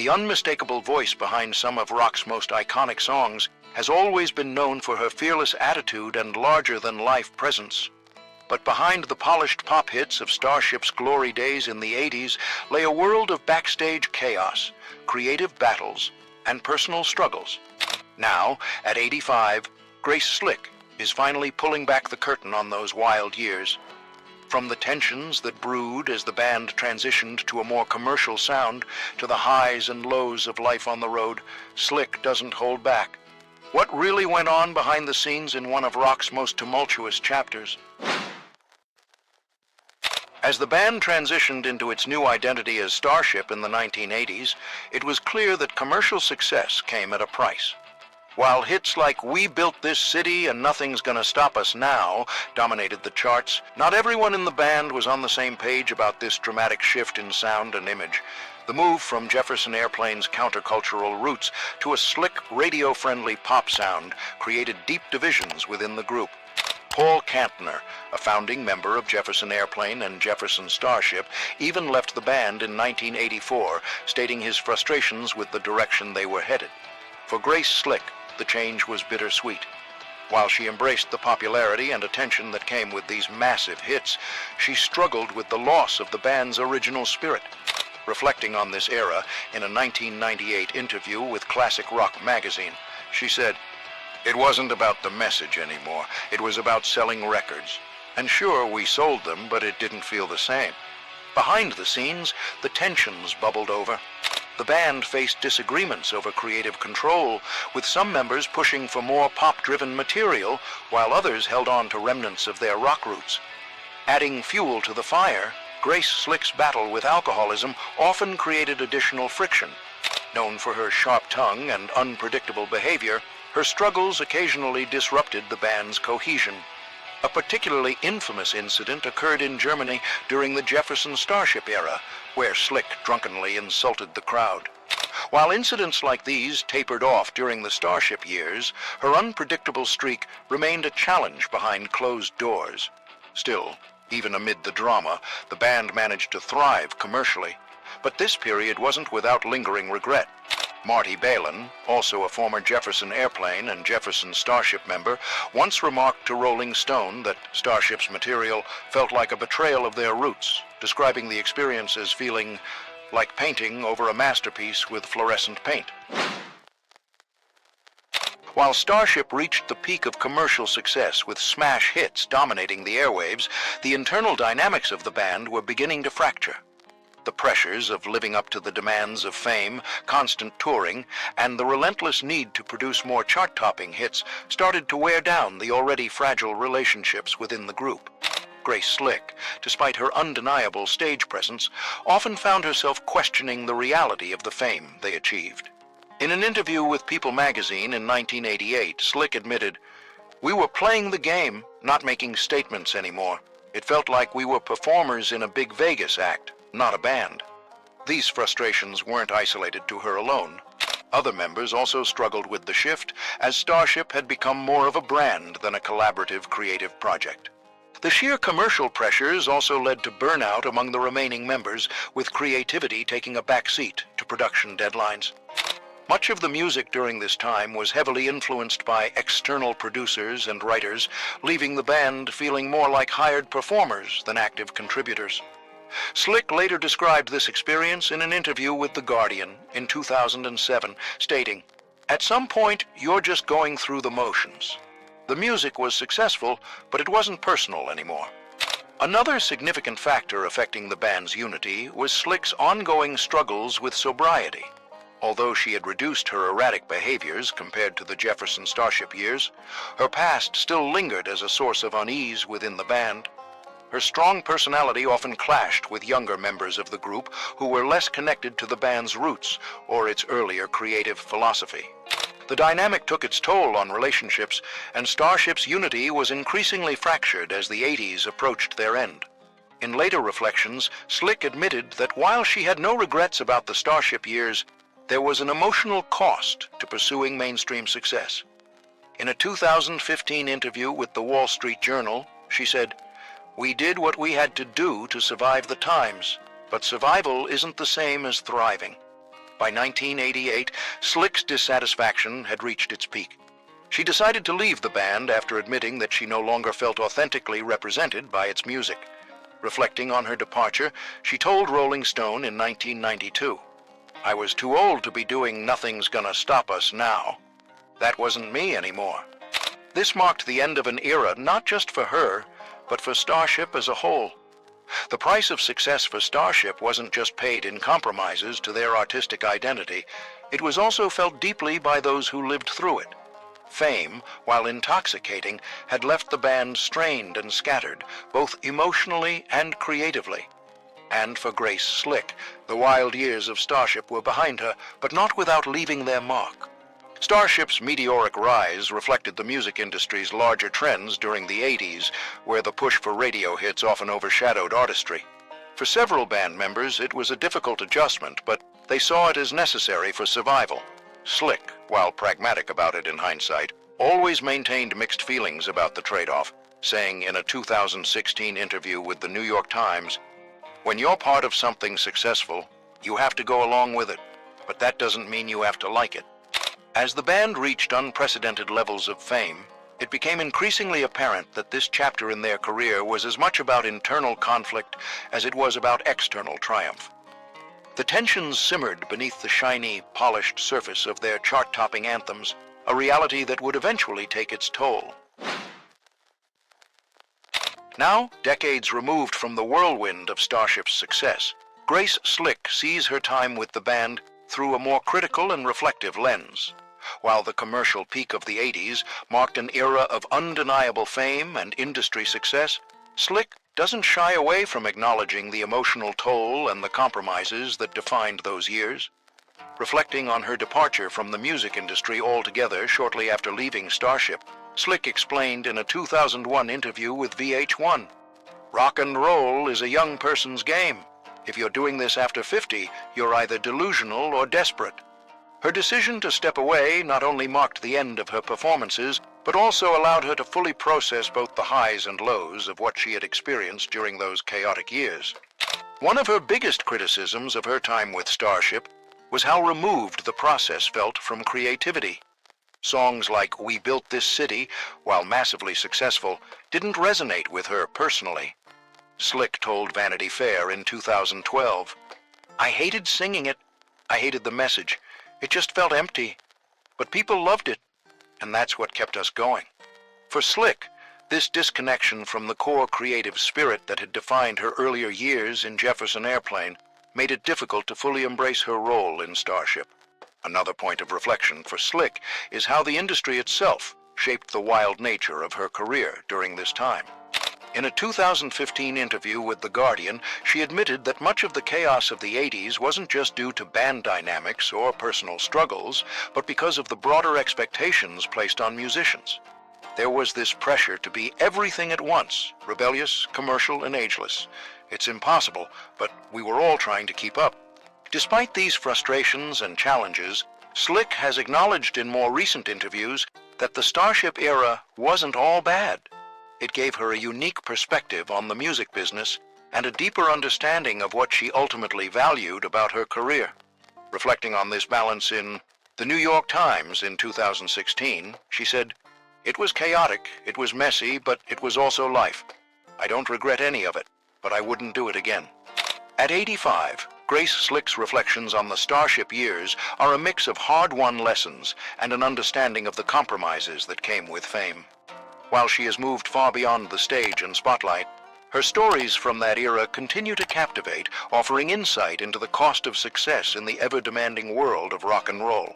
The unmistakable voice behind some of rock's most iconic songs has always been known for her fearless attitude and larger-than-life presence. But behind the polished pop hits of Starship's glory days in the 80s lay a world of backstage chaos, creative battles, and personal struggles. Now, at 85, Grace Slick is finally pulling back the curtain on those wild years. From the tensions that brewed as the band transitioned to a more commercial sound to the highs and lows of life on the road, Slick doesn't hold back. What really went on behind the scenes in one of rock's most tumultuous chapters? As the band transitioned into its new identity as Starship in the 1980s, it was clear that commercial success came at a price. While hits like "We Built This City" and "Nothing's Gonna Stop Us Now" dominated the charts, not everyone in the band was on the same page about this dramatic shift in sound and image. The move from Jefferson Airplane's countercultural roots to a slick, radio-friendly pop sound created deep divisions within the group. Paul Kantner, a founding member of Jefferson Airplane and Jefferson Starship, even left the band in 1984, stating his frustrations with the direction they were headed. For Grace Slick, the change was bittersweet. While she embraced the popularity and attention that came with these massive hits, she struggled with the loss of the band's original spirit. Reflecting on this era in a 1998 interview with Classic Rock magazine, she said, "It wasn't about the message anymore. It was about selling records. And sure, we sold them, but it didn't feel the same." Behind the scenes, the tensions bubbled over. The band faced disagreements over creative control, with some members pushing for more pop-driven material, while others held on to remnants of their rock roots. Adding fuel to the fire, Grace Slick's battle with alcoholism often created additional friction. Known for her sharp tongue and unpredictable behavior, her struggles occasionally disrupted the band's cohesion. A particularly infamous incident occurred in Germany during the Jefferson Starship era, where Slick drunkenly insulted the crowd. While incidents like these tapered off during the Starship years, her unpredictable streak remained a challenge behind closed doors. Still, even amid the drama, the band managed to thrive commercially. But this period wasn't without lingering regret. Marty Balin, also a former Jefferson Airplane and Jefferson Starship member, once remarked to Rolling Stone that Starship's material felt like a betrayal of their roots, describing the experience as feeling like painting over a masterpiece with fluorescent paint. While Starship reached the peak of commercial success with smash hits dominating the airwaves, the internal dynamics of the band were beginning to fracture. The pressures of living up to the demands of fame, constant touring, and the relentless need to produce more chart-topping hits started to wear down the already fragile relationships within the group. Grace Slick, despite her undeniable stage presence, often found herself questioning the reality of the fame they achieved. In an interview with People magazine in 1988, Slick admitted, "We were playing the game, not making statements anymore. It felt like we were performers in a big Vegas act, not a band." These frustrations weren't isolated to her alone. Other members also struggled with the shift, as Starship had become more of a brand than a collaborative creative project. The sheer commercial pressures also led to burnout among the remaining members, with creativity taking a backseat to production deadlines. Much of the music during this time was heavily influenced by external producers and writers, leaving the band feeling more like hired performers than active contributors. Slick later described this experience in an interview with The Guardian in 2007, stating, "At some point, you're just going through the motions. The music was successful, but it wasn't personal anymore." Another significant factor affecting the band's unity was Slick's ongoing struggles with sobriety. Although she had reduced her erratic behaviors compared to the Jefferson Starship years, her past still lingered as a source of unease within the band. Her strong personality often clashed with younger members of the group who were less connected to the band's roots or its earlier creative philosophy. The dynamic took its toll on relationships, and Starship's unity was increasingly fractured as the 80s approached their end. In later reflections, Slick admitted that while she had no regrets about the Starship years, there was an emotional cost to pursuing mainstream success. In a 2015 interview with the Wall Street Journal, she said, "We did what we had to do to survive the times, but survival isn't the same as thriving. By 1988, Slick's dissatisfaction had reached its peak. She decided to leave the band after admitting that she no longer felt authentically represented by its music. Reflecting on her departure, she told Rolling Stone in 1992, "I was too old to be doing Nothing's Gonna Stop Us Now. That wasn't me anymore." This marked the end of an era not just for her, but for Starship as a whole. The price of success for Starship wasn't just paid in compromises to their artistic identity, it was also felt deeply by those who lived through it. Fame, while intoxicating, had left the band strained and scattered, both emotionally and creatively. And for Grace Slick, the wild years of Starship were behind her, but not without leaving their mark. Starship's meteoric rise reflected the music industry's larger trends during the 80s, where the push for radio hits often overshadowed artistry. For several band members, it was a difficult adjustment, but they saw it as necessary for survival. Slick, while pragmatic about it in hindsight, always maintained mixed feelings about the trade-off, saying in a 2016 interview with the New York Times, "When you're part of something successful, you have to go along with it, but that doesn't mean you have to like it." As the band reached unprecedented levels of fame, it became increasingly apparent that this chapter in their career was as much about internal conflict as it was about external triumph. The tensions simmered beneath the shiny, polished surface of their chart-topping anthems, a reality that would eventually take its toll. Now, decades removed from the whirlwind of Starship's success, Grace Slick sees her time with the band through a more critical and reflective lens. While the commercial peak of the 80s marked an era of undeniable fame and industry success, Slick doesn't shy away from acknowledging the emotional toll and the compromises that defined those years. Reflecting on her departure from the music industry altogether shortly after leaving Starship, Slick explained in a 2001 interview with VH1, "Rock and roll is a young person's game. If you're doing this after 50, you're either delusional or desperate." Her decision to step away not only marked the end of her performances, but also allowed her to fully process both the highs and lows of what she had experienced during those chaotic years. One of her biggest criticisms of her time with Starship was how removed the process felt from creativity. Songs like "We Built This City," while massively successful, didn't resonate with her personally. Slick told Vanity Fair in 2012, "I hated singing it. I hated the message. It just felt empty. But people loved it, and that's what kept us going." For Slick, this disconnection from the core creative spirit that had defined her earlier years in Jefferson Airplane made it difficult to fully embrace her role in Starship. Another point of reflection for Slick is how the industry itself shaped the wild nature of her career during this time. In a 2015 interview with The Guardian, she admitted that much of the chaos of the 80s wasn't just due to band dynamics or personal struggles, but because of the broader expectations placed on musicians. There was this pressure to be everything at once, rebellious, commercial, and ageless. It's impossible, but we were all trying to keep up. Despite these frustrations and challenges, Slick has acknowledged in more recent interviews that the Starship era wasn't all bad. It gave her a unique perspective on the music business and a deeper understanding of what she ultimately valued about her career. Reflecting on this balance in the New York Times in 2016, she said, "It was chaotic, it was messy, but it was also life. I don't regret any of it, but I wouldn't do it again." At 85, Grace Slick's reflections on the Starship years are a mix of hard-won lessons and an understanding of the compromises that came with fame. While she has moved far beyond the stage and spotlight, her stories from that era continue to captivate, offering insight into the cost of success in the ever-demanding world of rock and roll.